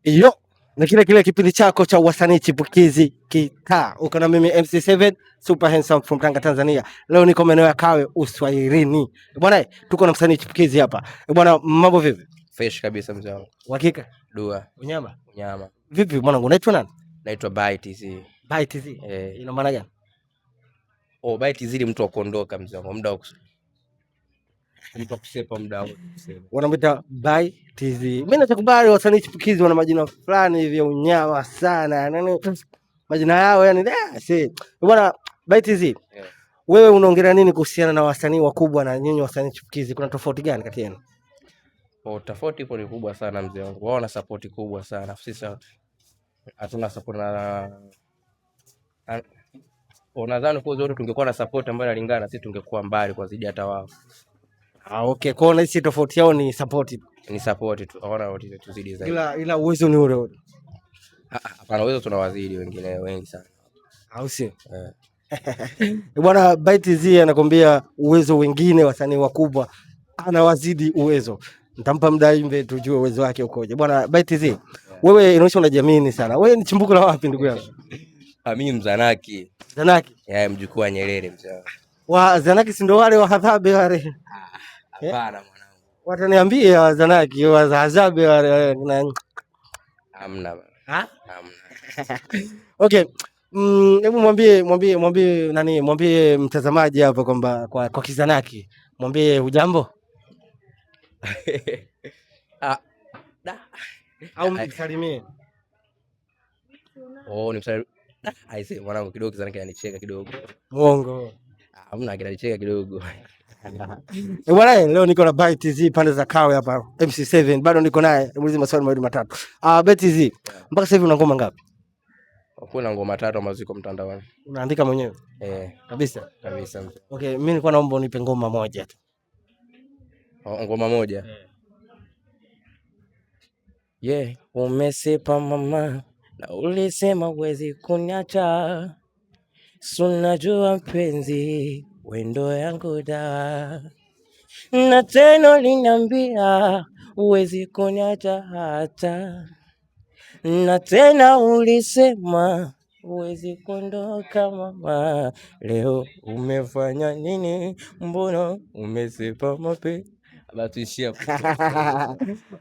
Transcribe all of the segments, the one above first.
Yo, na kile kipindi chako cha wasanii chipukizi kitaa. Uko na mimi MC7 Super Handsome from Tanga Tanzania. Leo niko maeneo ya Kawe Uswahilini. Bwana, tuko na msanii chipukizi hapa. Bwana, mambo vipi? Fresh kabisa mzee wangu. Uhakika? Dua. Unyama? Unyama. Vipi mwanangu, unaitwa nani? Naitwa ByTz. ByTz? Ina maana gani? Oh, ByTz ni mtu wa kuondoka mzee wangu, muda wa mtu wa kusepa muda wote. Wanamuita ByTz. Mimi nachokubali wasanii chipukizi wana majina fulani hivi unyama sana. Nani majina yao yani bwana ByTz. Wewe unaongelea nini kuhusiana na wasanii wakubwa na nyinyi wasanii chipukizi? Kuna tofauti gani kati yenu? Tofauti ipo ni kubwa sana mzee wangu. Wao wana support kubwa sana. Sisi hatuna support na nadhani kwa zote tungekuwa na support ambayo inalingana, sisi tungekuwa mbali kwa zidi hata wao. Okay, kwa hiyo sisi tofauti yao ni support. Ni support tu. Hawana wote tuzidi zaidi. Ila uwezo ni ule ule. Hapana, uwezo tunawazidi wengine wengi sana. Au sio? Bwana ByTz anakuambia uwezo wengine wasanii wakubwa anawazidi uwezo. Nitampa muda imbe tujue uwezo wake ukoje. Bwana ByTz, wewe inaonyesha unajiamini sana. Wewe ni chimbuko la wapi ndugu yangu? Mimi Mzanaki. Zanaki? Mjukuu wa Nyerere mzee. Wa Zanaki si ndio wale wa Hadhabe wale? Hapana mwanangu. Wataniambia Zanaki wa Hadhabe wale na hamna bana. Hamna. Okay. Hebu mwambie mtazamaji hapa kwamba kwa Kizanaki, mwambie hujambo. Au msalimie. Nimsalimie. Aise mwanangu kidogo Kizanaki ananicheka kidogo. Muongo. Hamna, ananicheka kidogo. Bwana, leo niko na ByTz pande za Kawe hapa MC7. Bado niko naye, muulize maswali mawili matatu. ByTz, mpaka sasa hivi una ngoma ngapi? Kuna ngoma 3 ambazo ziko mtandaoni. Unaandika mwenyewe? Kabisa. Okay, mimi nilikuwa naomba unipe ngoma moja tu. Ngoma moja? Umesepa mama na ulisema huwezi kuniacha. Sunajua mpenzi wendo yangu da. Na tena liniambia huwezi kuniacha hata. Na tena ulisema huwezi kuondoka mama. Leo umefanya nini? Mbona umesepa mapenzi? Abatuishia.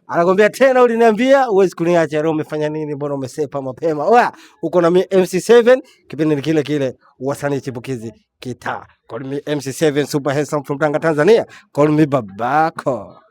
Anakuambia tena uliniambia huwezi kuniacha, leo umefanya nini? Mbona umesepa mapema? Oya, uko na MC7, kipindi kile wasanii chipukizi kitaa. Call me MC7 Super Handsome from Tanga Tanzania. Call me babako.